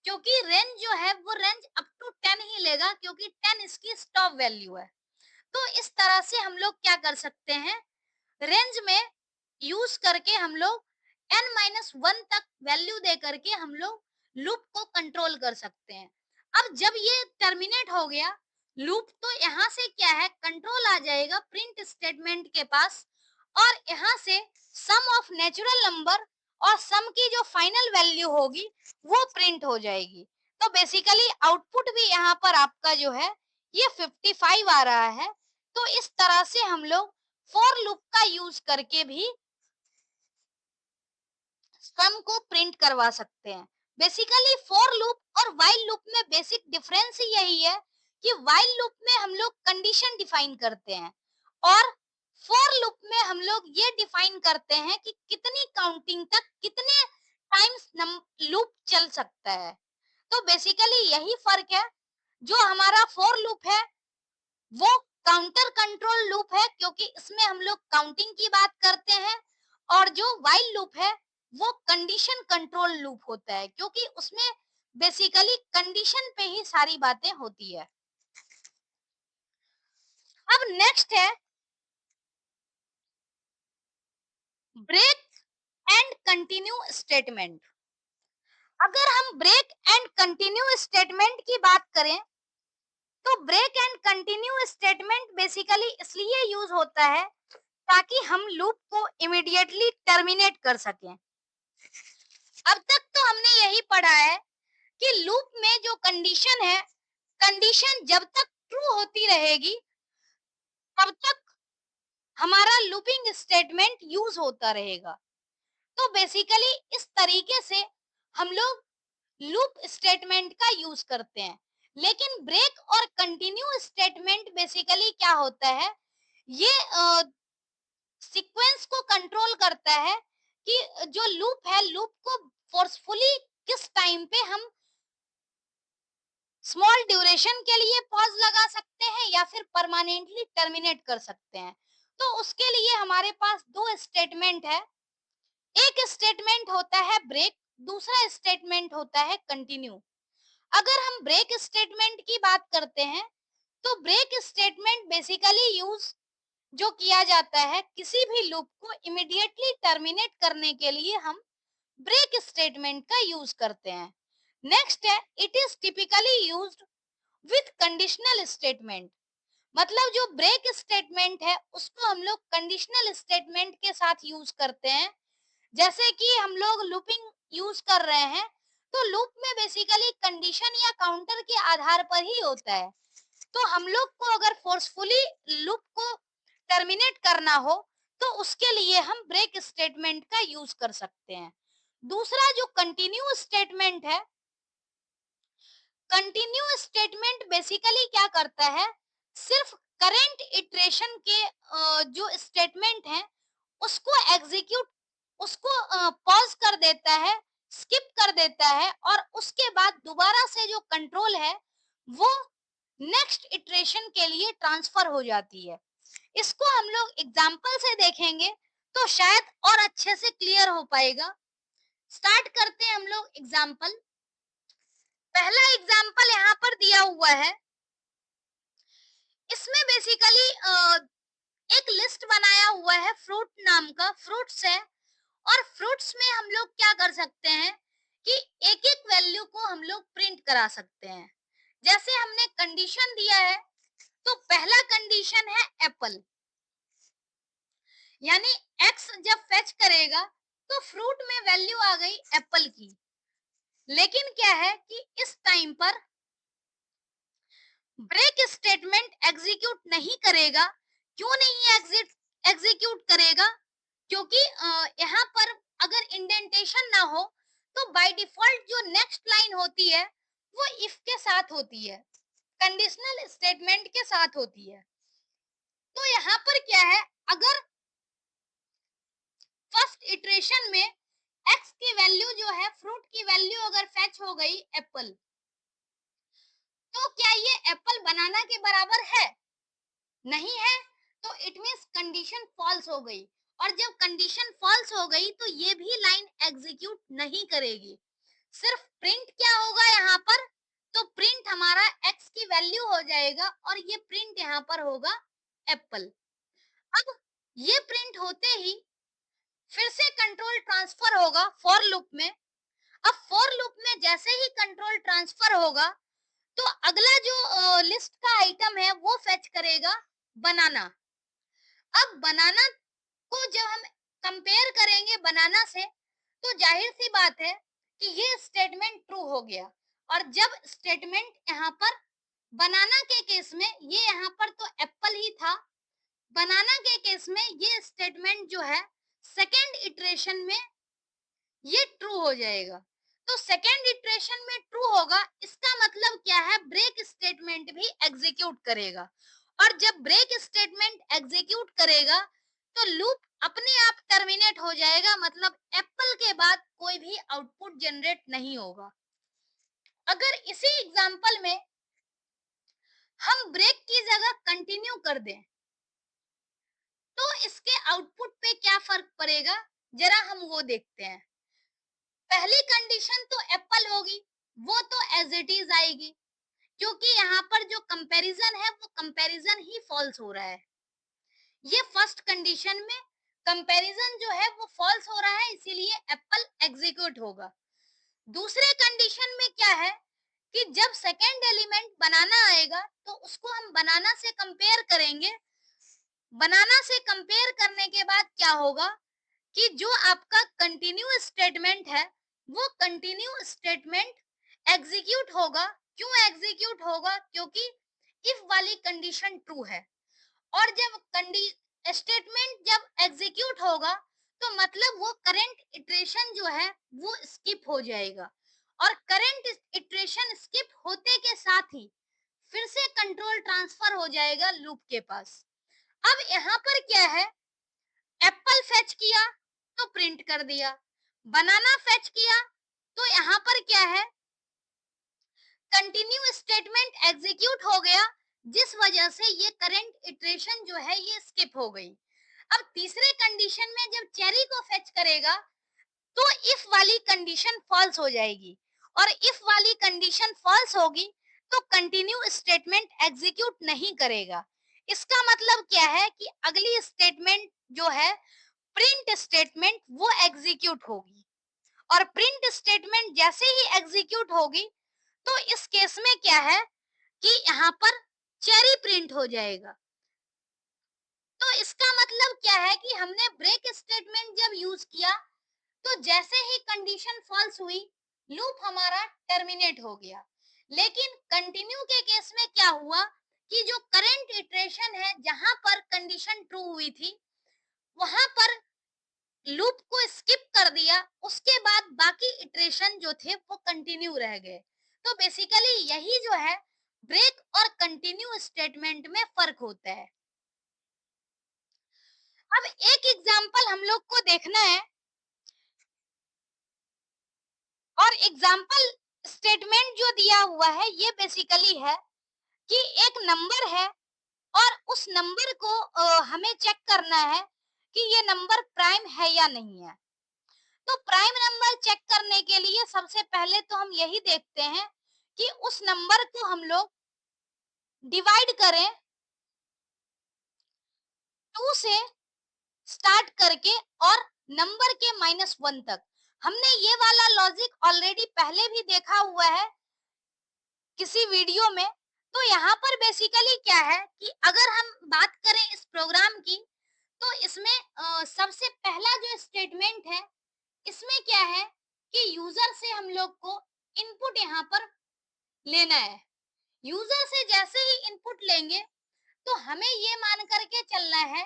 क्योंकि रेंज जो है वो रेंज अप टू 10 ही लेगा, क्योंकि 10 इसकी स्टॉप वैल्यू है। तो इस तरह से हम लोग क्या कर सकते हैं, रेंज में यूज करके हम लोग n-1 तक वैल्यू दे करके हम लोग लूप को कंट्रोल कर सकते हैं। अब जब ये टर्मिनेट हो गया लूप, तो यहाँ से क्या है, कंट्रोल आ जाएगा प्रिंट स्टेटमेंट के पास, और यहाँ से सम ऑफ नेचुरल नंबर और सम की जो फाइनल वैल्यू होगी वो प्रिंट हो जाएगी। तो बेसिकली आउटपुट भी यहाँ पर आपका जो है ये 55 आ रहा है। तो इस तरह से हम लोग फॉर लूप का यूज करके भी सम को प्रिंट करवा सकते हैं। बेसिकली फॉर लूप और व्हाइल लूप में बेसिक डिफरेंस ही यही है कि व्हाइल लूप में हम लोग कंडीशन डिफाइन करते हैं, और फॉर लूप में हम लोग ये डिफाइन करते हैं कि कितनी काउंटिंग तक कितने टाइम्स लूप चल सकता है। तो बेसिकली यही फर्क है। जो हमारा फॉर लूप है वो काउंटर कंट्रोल लूप है, क्योंकि इसमें हम लोग काउंटिंग की बात करते हैं, और जो व्हाइल लूप है वो कंडीशन कंट्रोल लूप होता है, क्योंकि उसमें बेसिकली कंडीशन पे ही सारी बातें होती है। अब नेक्स्ट है ब्रेक एंड कंटिन्यू स्टेटमेंट। अगर हम ब्रेक एंड कंटिन्यू स्टेटमेंट की बात करें, तो break and continue statement basically इसलिए यूज होता है ताकि हम लूप को इमीडिएटली टर्मिनेट कर सकें। अब तक तो हमने यही पढ़ा है कि लूप में जो कंडीशन है, कंडीशन जब तक ट्रू होती रहेगी तब तक हमारा लूपिंग स्टेटमेंट यूज होता रहेगा। तो बेसिकली इस तरीके से हम लोग लूप स्टेटमेंट का यूज करते हैं। लेकिन ब्रेक और कंटिन्यू स्टेटमेंट बेसिकली क्या होता है, ये सीक्वेंस को कंट्रोल करता है कि जो लूप है लूप को फोर्सफुली किस टाइम पे हम स्मॉल ड्यूरेशन के लिए पॉज लगा सकते हैं या फिर परमानेंटली टर्मिनेट कर सकते हैं। तो उसके लिए हमारे पास दो स्टेटमेंट है। एक स्टेटमेंट होता है ब्रेक, दूसरा स्टेटमेंट होता है कंटिन्यू। अगर हम ब्रेक स्टेटमेंट की बात करते हैं, तो ब्रेक स्टेटमेंट बेसिकली यूज जो किया जाता है किसी भी लूप को इमीडिएटली टर्मिनेट करने के लिए हम ब्रेक स्टेटमेंट का यूज करते हैं। नेक्स्ट है it is typically used with conditional statement. मतलब जो ब्रेक स्टेटमेंट है उसको हम लोग कंडीशनल स्टेटमेंट के साथ यूज करते हैं। जैसे कि हम लोग लूपिंग यूज कर रहे हैं, तो लूप में बेसिकली कंडीशन या काउंटर के आधार पर ही होता है। तो हम लोग को अगर फोर्सफुली लूप को टर्मिनेट करना हो तो उसके लिए हम ब्रेक स्टेटमेंट का यूज कर सकते हैं। दूसरा जो कंटिन्यू स्टेटमेंट है, कंटिन्यू स्टेटमेंट बेसिकली क्या करता है, सिर्फ करंट इटरेशन के जो स्टेटमेंट है उसको एग्जीक्यूट, उसको पॉज कर देता है, स्किप कर देता है, और उसके बाद दोबारा से जो कंट्रोल है वो नेक्स्ट इटरेशन के लिए ट्रांसफर हो जाती है। इसको हम लोग एग्जाम्पल से देखेंगे तो शायद और अच्छे से क्लियर हो पाएगा। स्टार्ट करते हैं हम लोग एग्जाम्पल। पहला एग्जाम्पल यहाँ पर दिया हुआ है। इसमें बेसिकली एक लिस्ट बनाया हुआ है, फ्रूट नाम का, फ्रूट्स है, और फ्रूट्स में हम लोग क्या कर सकते हैं कि एक एक वैल्यू को हम लोग प्रिंट करा सकते हैं। जैसे हमने कंडीशन दिया है, तो पहला कंडीशन है एप्पल, यानी एक्स जब फेच करेगा तो फ्रूट में वैल्यू आ गई एप्पल की। लेकिन क्या है कि इस टाइम पर ब्रेक स्टेटमेंट एग्जीक्यूट नहीं करेगा। क्यों नहीं एग्जीक्यूट करेगा? क्योंकि यहाँ पर अगर इंडेंटेशन ना हो तो बाय डिफॉल्ट जो नेक्स्ट लाइन होती है वो इफ के साथ होती है, कंडीशनल स्टेटमेंट के साथ होती है। तो यहाँ पर क्या है, अगर फर्स्ट इटरेशन में एक्स की वैल्यू जो है, फ्रूट की वैल्यू अगर फेच हो गई एप्पल, तो क्या ये एप्पल बनाना के बराबर है? नहीं है। तो इट मींस कंडीशन फॉल्स हो गई। और जब कंडीशन फॉल्स हो गई तो ये भी लाइन एग्जीक्यूट नहीं करेगी। सिर्फ प्रिंट क्या होगा यहाँ पर, तो प्रिंट हमारा एक्स की वैल्यू हो जाएगा और ये प्रिंट यहाँ पर होगा एप्पल। अब ये प्रिंट होते ही फिर से कंट्रोल ट्रांसफर होगा फॉर लूप में। अब फॉर लूप में जैसे ही कंट्रोल ट्रांसफर होगा तो अगला जो लिस्ट का आइटम है वो फेच करेगा बनाना। अब बनाना को जब हम कंपेयर करेंगे बनाना से, तो जाहिर सी बात है कि ये स्टेटमेंट ट्रू हो गया। और जब स्टेटमेंट यहाँ पर बनाना के केस में, ये यहाँ पर तो एप्पल ही था, बनाना के केस में ये स्टेटमेंट जो है सेकेंड इटरेशन में ये ट्रू हो जाएगा। तो सेकेंड इटरेशन में ट्रू होगा, इसका मतलब क्या है, ब्रेक स्टेटमेंट भी एग्जीक्यूट करेगा। और जब ब्रेक स्टेटमेंट एग्जीक्यूट करेगा तो लूप अपने आप टर्मिनेट हो जाएगा, मतलब एप्पल के बाद कोई भी आउटपुट जनरेट नहीं होगा। अगर इसी एग्जांपल में हम ब्रेक की जगह कंटिन्यू कर दें तो इसके आउटपुट पे क्या फर्क पड़ेगा, जरा हम वो देखते हैं। पहली कंडीशन तो एप्पल होगी, वो तो एज इट इज आएगी, क्योंकि यहाँ पर जो कंपैरिजन है वो कंपैरिजन ही फॉल्स हो रहा है। ये फर्स्ट कंडीशन में कंपैरिजन जो है वो फॉल्स हो रहा है, इसीलिए एप्पल एग्जीक्यूट होगा। दूसरे कंडीशन में क्या है कि जब सेकेंड एलिमेंट बनाना आएगा तो उसको हम बनाना से कंपेयर करेंगे। बनाना से कंपेयर करने के बाद क्या होगा कि जो आपका कंटिन्यू स्टेटमेंट है वो कंटिन्यू स्टेटमेंट एग्जीक्यूट होगा। क्यों एग्जीक्यूट होगा, क्योंकि इफ वाली कंडीशन ट्रू है। और जब स्टेटमेंट जब एग्जीक्यूट होगा तो मतलब वो करंट इटरेशन जो है वो स्किप हो जाएगा। और करंट इटरेशन स्किप होते के साथ ही फिर से कंट्रोल ट्रांसफर हो जाएगा लूप के पास। अब यहाँ पर क्या है, एप्पल फेच किया तो प्रिंट कर दिया, बनाना फेच किया तो यहाँ पर क्या है, कंटिन्यू स्टेटमेंट एग्जीक्यूट हो गया, जिस वजह से ये करंट इटरेशन जो है ये स्किप हो गई। अब तीसरे कंडीशन में जब चेरी को फेच करेगा तो इफ वाली कंडीशन फॉल्स हो जाएगी। और इफ वाली कंडीशन फॉल्स होगी तो कंटिन्यू स्टेटमेंट एग्जीक्यूट नहीं करेगा। इसका मतलब क्या है कि अगली स्टेटमेंट जो है प्रिंट स्टेटमेंट वो एग्जीक्यूट होगी। और प्रिंट स्टेटमेंट जैसे ही एग्जीक्यूट होगी तो इस केस में क्या है कि यहाँ पर चेरी प्रिंट हो जाएगा। तो इसका मतलब क्या है कि हमने ब्रेक स्टेटमेंट जब यूज किया तो जैसे ही कंडीशन फॉल्स हुई लूप हमारा टर्मिनेट हो गया। लेकिन कंटिन्यू के केस में क्या हुआ कि जो करंट इटरेशन है जहां पर कंडीशन ट्रू हुई थी वहां पर लूप को स्किप कर दिया, उसके बाद बाकी इटरेशन जो थे वो कंटिन्यू रह गए। तो बेसिकली यही जो है ब्रेक और कंटिन्यू स्टेटमेंट में फर्क होता है। अब एक एग्जांपल हम लोग को देखना है, और एग्जांपल स्टेटमेंट जो दिया हुआ है ये बेसिकली है कि एक नंबर है और उस नंबर को हमें चेक करना है कि ये नंबर प्राइम है या नहीं है। तो प्राइम नंबर चेक करने के लिए सबसे पहले तो हम यही देखते हैं कि उस नंबर को हम लोग डिवाइड करें 2 से स्टार्ट करके और नंबर के -1 तक। हमने ये वाला लॉजिक ऑलरेडी पहले भी देखा हुआ है किसी वीडियो में। तो यहाँ पर बेसिकली क्या है कि अगर हम बात करें इस प्रोग्राम की तो इसमें सबसे पहला जो स्टेटमेंट है इसमें क्या है कि यूजर से हम लोग को इनपुट यहाँ पर लेना है। यूजर से जैसे ही इनपुट लेंगे तो हमें ये मान करके चलना है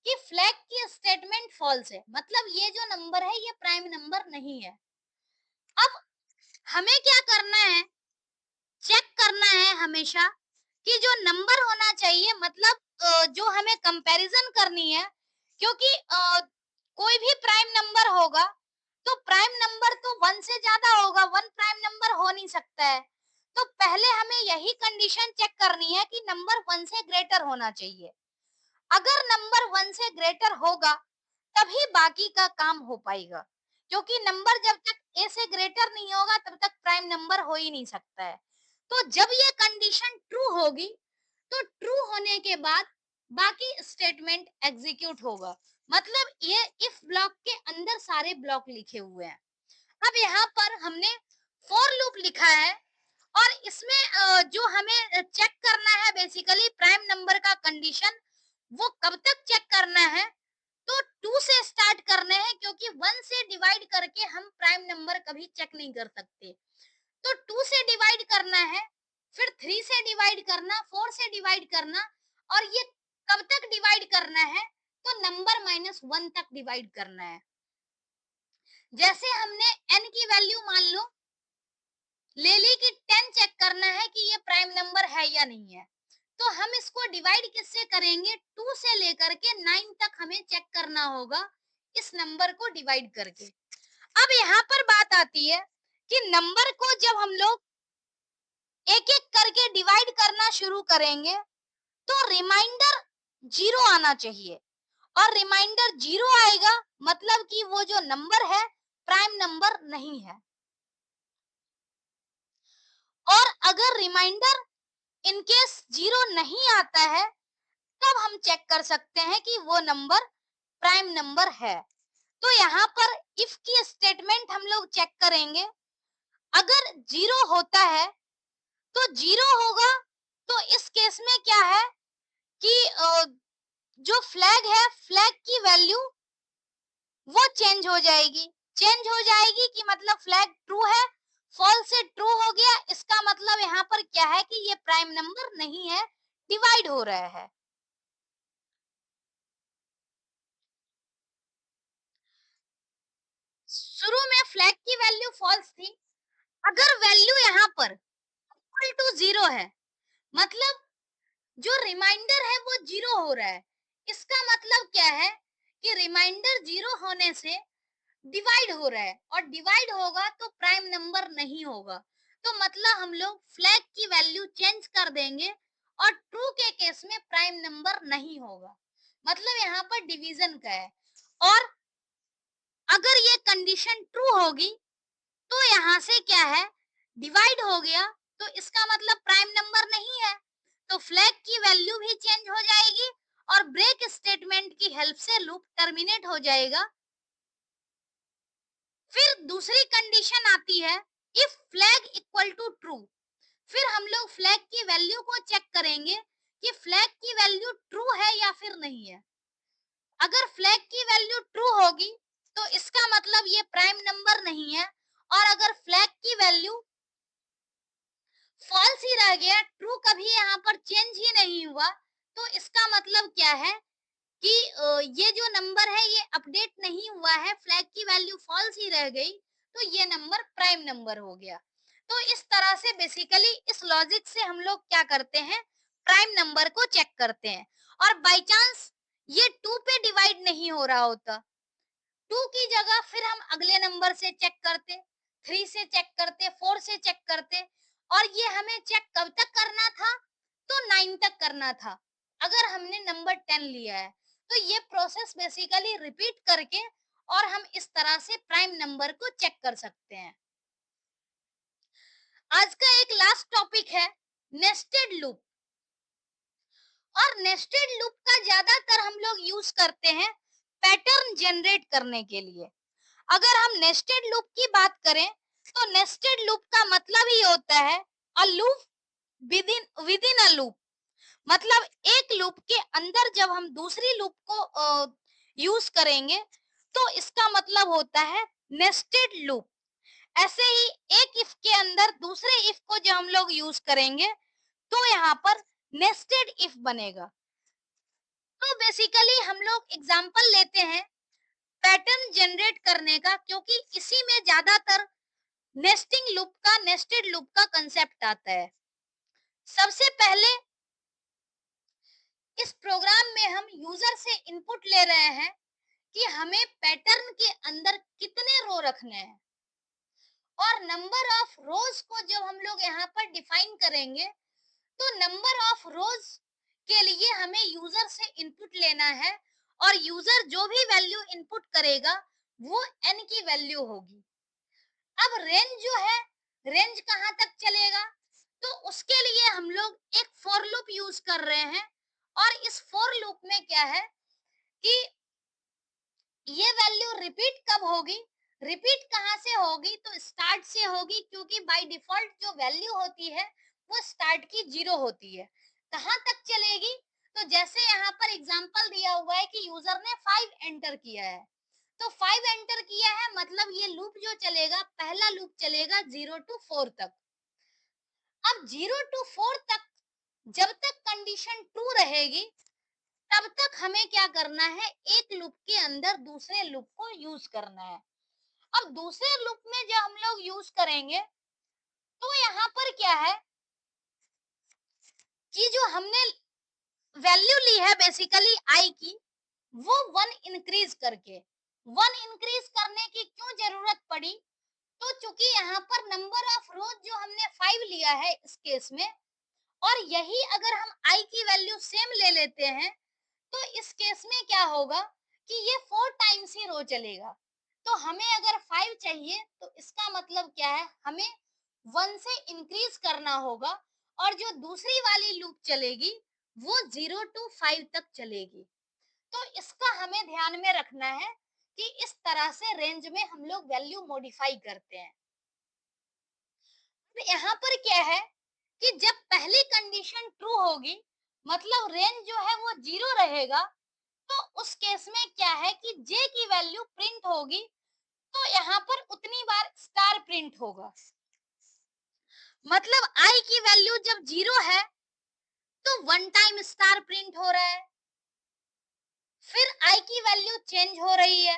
कि फ्लैग की स्टेटमेंट फॉल्स है, मतलब ये जो नंबर है ये प्राइम नंबर नहीं है। अब हमें क्या करना है चेक करना है हमेशा कि जो नंबर होना चाहिए, मतलब जो हमें कंपैरिजन करनी है, क्योंकि कोई भी प्राइम नंबर होगा तो प्राइम नंबर तो 1 से ज्यादा होगा, 1 प्राइम नंबर हो नहीं सकता है। तो पहले हमें यही कंडीशन चेक करनी है कि नंबर 1 से ग्रेटर होना चाहिए। अगर नंबर 1 से ग्रेटर होगा तभी बाकी का काम हो पाएगा, क्योंकि नंबर जब तक ए से ग्रेटर नहीं होगा तब तक प्राइम नंबर हो ही नहीं सकता है। तो जब ये कंडीशन ट्रू होगी तो ट्रू होने के बाद बाकी स्टेटमेंट एग्जीक्यूट होगा। मतलब ये इफ ब्लॉक के अंदर सारे ब्लॉक लिखे हुए हैं। अब यहाँ पर हमने फॉर लूप लिखा है और इसमें जो हमें चेक करना है बेसिकली प्राइम नंबर का कंडीशन, वो कब तक चेक करना है, तो 2 से स्टार्ट करने हैं, क्योंकि 1 से डिवाइड करके हम प्राइम नंबर कभी चेक नहीं कर सकते। तो 2 से डिवाइड करना है, फिर 3 से डिवाइड करना, 4 से डिवाइड करना, और ये कब तक डिवाइड करना है, तो नंबर -1 तक डिवाइड करना है। जैसे हमने n की वैल्यू मान लो ले ली कि 10 चेक करना है कि ये प्राइम नंबर है या नहीं है, तो हम इसको डिवाइड किससे करेंगे, 2 से लेकर के 9 तक हमें चेक करना होगा इस नंबर को डिवाइड करके। अब यहाँ पर बात आती है कि नंबर को जब हम लोग एक एक करके डिवाइड करना शुरू करेंगे तो रिमाइंडर 0 आना चाहिए, और रिमाइंडर 0 आएगा मतलब कि वो जो नंबर है प्राइम नंबर नहीं है। और अगर रिमाइंडर इन केस 0 नहीं आता है तब हम चेक कर सकते हैं कि वो नंबर प्राइम नंबर है। तो यहाँ पर इफ की स्टेटमेंट हम लोग चेक करेंगे। अगर 0 होता है तो 0 होगा, तो इस केस में क्या है कि जो फ्लैग है, फ्लैग की वैल्यू वो चेंज हो जाएगी। चेंज हो जाएगी कि मतलब फ्लैग ट्रू है, फॉल्स से ट्रू हो गया, इसका मतलब यहाँ पर क्या है कि ये प्राइम नंबर नहीं है, डिवाइड हो रहा है। शुरू में फ्लैग की वैल्यू फॉल्स थी। अगर वैल्यू यहाँ पर इक्वल टू 0 है, मतलब जो रिमाइंडर है वो 0 हो रहा है, इसका मतलब क्या है कि रिमाइंडर 0 होने से डिवाइड हो रहा है, और डिवाइड होगा तो प्राइम नंबर नहीं होगा। तो मतलब हम लोग फ्लैग की वैल्यू चेंज कर देंगे और ट्रू के केस में प्राइम नंबर नहीं होगा। मतलब यहाँ पर डिवीजन का है। और अगर ये कंडीशन ट्रू होगी तो यहाँ से क्या है, डिवाइड हो गया, तो इसका मतलब प्राइम नंबर नहीं है, तो फ्लैग की वैल्यू भी चेंज हो जाएगी और ब्रेक स्टेटमेंट की हेल्प से लूप टर्मिनेट हो जाएगा। फिर दूसरी कंडीशन आती है if flag equal to true. फिर हम लोग फ्लैग की वैल्यू को चेक करेंगे कि फ्लैग की वैल्यू ट्रू है या फिर नहीं है। अगर फ्लैग की वैल्यू ट्रू होगी तो इसका मतलब ये प्राइम नंबर नहीं है, और अगर फ्लैग की वैल्यू फॉल्स ही रह गया, ट्रू कभी यहाँ पर चेंज ही नहीं हुआ, तो इसका मतलब क्या है कि ये जो नंबर है ये अपडेट नहीं हुआ है, फ्लैग की वैल्यू फॉल्स ही रह गई, तो ये नंबर प्राइम नंबर हो गया। तो इस तरह से बेसिकली इस लॉजिक से हम लोग क्या करते हैं, प्राइम नंबर को चेक करते हैं। और बाय चांस ये 2 पे डिवाइड नहीं हो रहा होता, 2 की जगह फिर हम अगले नंबर से चेक करते, 3 से चेक करते, 4 से चेक करते, और ये हमें चेक कब तक करना था, तो 9 तक करना था अगर हमने नंबर 10 लिया है। तो ये प्रोसेस बेसिकली रिपीट करके और हम इस तरह से प्राइम नंबर को चेक कर सकते हैं। आज का एक लास्ट टॉपिक है नेस्टेड लूप। और नेस्टेड लूप का ज्यादातर हम लोग यूज करते हैं पैटर्न जनरेट करने के लिए। अगर हम नेस्टेड लूप की बात करें तो नेस्टेड लूप का मतलब ही होता है a loop within within a loop. मतलब एक लूप के अंदर जब हम दूसरी लूप को यूज करेंगे तो इसका मतलब होता है नेस्टेड लूप। ऐसे ही एक इफ के अंदर दूसरे इफ को जब हम लोग यूज करेंगे तो यहाँ पर नेस्टेड इफ बनेगा। तो बेसिकली हम लोग एग्जांपल लेते हैं पैटर्न जनरेट करने का, क्योंकि इसी में ज्यादातर नेस्टेड लूप का कंसेप्ट आता है। सबसे पहले इस प्रोग्राम में हम यूजर से इनपुट ले रहे हैं कि हमें पैटर्न के अंदर कितने रो रखने हैं, और नंबर ऑफ रोज को जब हम लोग यहाँ पर डिफाइन करेंगे तो नंबर ऑफ रोज के लिए हमें यूजर से इनपुट लेना है, और यूजर जो भी वैल्यू इनपुट करेगा वो n की वैल्यू होगी। अब रेंज जो है, रेंज कहाँ तक चलेगा, तो उसके लिए हम लोग एक फॉर लूप यूज कर रहे हैं, और इस फॉर लूप में क्या है कि ये वैल्यू रिपीट कब होगी, रिपीट कहाँ से होगी, तो स्टार्ट से होगी, क्योंकि बाय डिफॉल्ट जो वैल्यू होती है वो स्टार्ट की 0 होती है। कहाँ तक चलेगी, तो जैसे यहाँ पर एग्जांपल दिया हुआ है कि यूजर ने 5 एंटर किया है, तो 5 एंटर किया है, मतलब ये लूप जो चलेगा, पहला लूप चलेगा 0 to 4 तक। अब 0 to 4 तक जब तक कंडीशन ट्रू रहेगी तब तक हमें क्या करना है, एक लूप के अंदर दूसरे लूप को यूज करना है। अब दूसरे लूप में जब हम लोग यूज करेंगे तो यहाँ पर क्या है कि जो हमने वैल्यू ली है बेसिकली आई की, वो 1 इंक्रीज करके, 1 इंक्रीज करने की क्यों जरूरत पड़ी, तो चूंकि यहाँ पर नंबर ऑफ रोज जो हमने 5 लिया है इस केस में, और यही अगर हम आई की वैल्यू सेम ले लेते हैं तो इस केस में क्या होगा कि ये 4 टाइम्स ही रो चलेगा। तो हमें अगर 5 चाहिए तो इसका मतलब क्या है, हमें 1 से इंक्रीज करना होगा, और जो दूसरी वाली लूप चलेगी वो 0 to 5 तक चलेगी। तो इसका हमें ध्यान में रखना है कि इस तरह से रेंज में हम लोग वैल्यू मॉडिफाई करते हैं। तो यहाँ पर क्या है कि जब पहली कंडीशन ट्रू होगी, मतलब रेंज जो है वो 0 रहेगा, तो उस केस में क्या है कि j की वैल्यू प्रिंट होगी, तो यहाँ पर उतनी बार स्टार प्रिंट होगा। मतलब i की वैल्यू जब 0 है तो 1 टाइम स्टार प्रिंट हो रहा है, फिर i की वैल्यू चेंज हो रही है,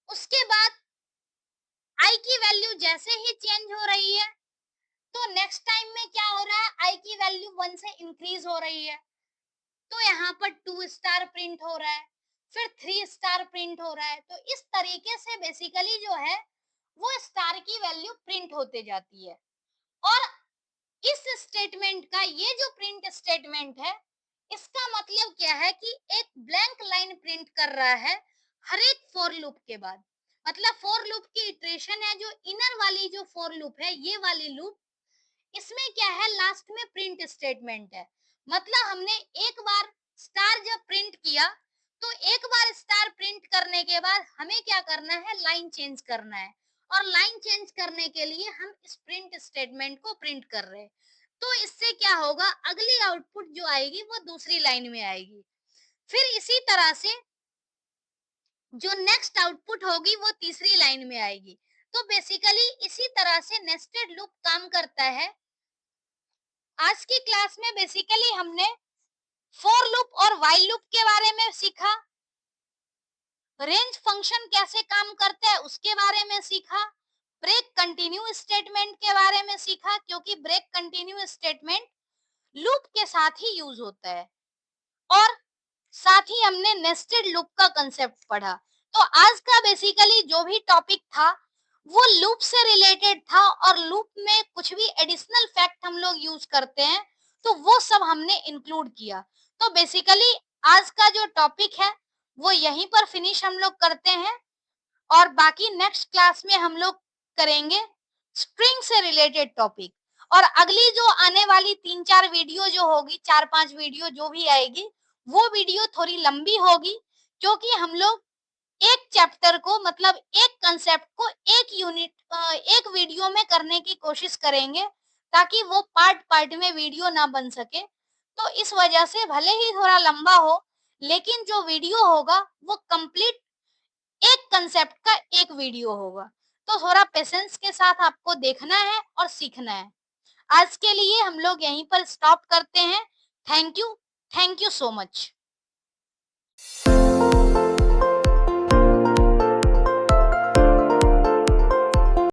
उसके बाद i की वैल्यू जैसे ही चेंज हो रही है तो नेक्स्ट टाइम में क्या हो रहा है, i की वैल्यू 1 से इंक्रीज हो रही है, तो यहाँ पर 2 स्टार प्रिंट हो रहा है, फिर 3 स्टार प्रिंट हो रहा है। तो इस तरीके से बेसिकली जो है वो स्टार की वैल्यू प्रिंट होते जाती है। और इस स्टेटमेंट का, ये जो प्रिंट स्टेटमेंट है, इसका मतलब क्या है कि एक ब्लैंक लाइन प्रिंट कर रहा है हर एक फॉर लूप के बाद। मतलब फॉर लूप की इटरेशन है, जो इनर वाली जो फॉर लूप है, ये वाली लूप, इसमें क्या है, लास्ट में प्रिंट स्टेटमेंट है। मतलब हमने एक बार स्टार जब प्रिंट किया तो एक बार स्टार प्रिंट करने के बाद हमें क्या करना है, लाइन चेंज करना है, और लाइन चेंज करने के लिए हम इस प्रिंट स्टेटमेंट को प्रिंट कर रहे हैं। तो इससे क्या होगा, अगली आउटपुट जो आएगी वो दूसरी लाइन में आएगी, फिर इसी तरह से जो नेक्स्ट आउटपुट होगी वो तीसरी लाइन में आएगी। तो बेसिकली इसी तरह से नेस्टेड लूप काम करता है। आज की क्लास में बेसिकली हमने फॉर लूप और व्हाइल लूप के बारे में सीखा, रेंज फंक्शन कैसे काम करता है उसके बारे में सीखा, ब्रेक कंटिन्यू स्टेटमेंट के बारे में सीखा, क्योंकि ब्रेक कंटिन्यू स्टेटमेंट लूप के साथ ही यूज होता है, और साथ ही हमने नेस्टेड लूप का कंसेप्ट पढ़ा। तो आज का बेसिकली जो भी टॉपिक था वो लूप से रिलेटेड था, और लूप में कुछ भी एडिशनल फैक्ट हम लोग यूज करते हैं तो वो सब हमने इंक्लूड किया। तो बेसिकली आज का जो टॉपिक है वो यहीं पर फिनिश हम लोग करते हैं, और बाकी नेक्स्ट क्लास में हम लोग करेंगे स्ट्रिंग से रिलेटेड टॉपिक। और अगली जो आने वाली 3-4 वीडियो जो होगी, 4-5 वीडियो जो भी आएगी, वो वीडियो थोड़ी लंबी होगी, क्योंकि हम लोग एक चैप्टर को, मतलब एक कंसेप्ट को एक वीडियो में करने की कोशिश करेंगे, ताकि वो पार्ट पार्ट में वीडियो ना बन सके। तो इस वजह से भले ही थोड़ा लंबा हो, लेकिन जो वीडियो होगा वो कंप्लीट एक कंसेप्ट का एक वीडियो होगा। तो थोड़ा पेशेंस के साथ आपको देखना है और सीखना है। आज के लिए हम लोग यहीं पर स्टॉप करते हैं। Thank you so much.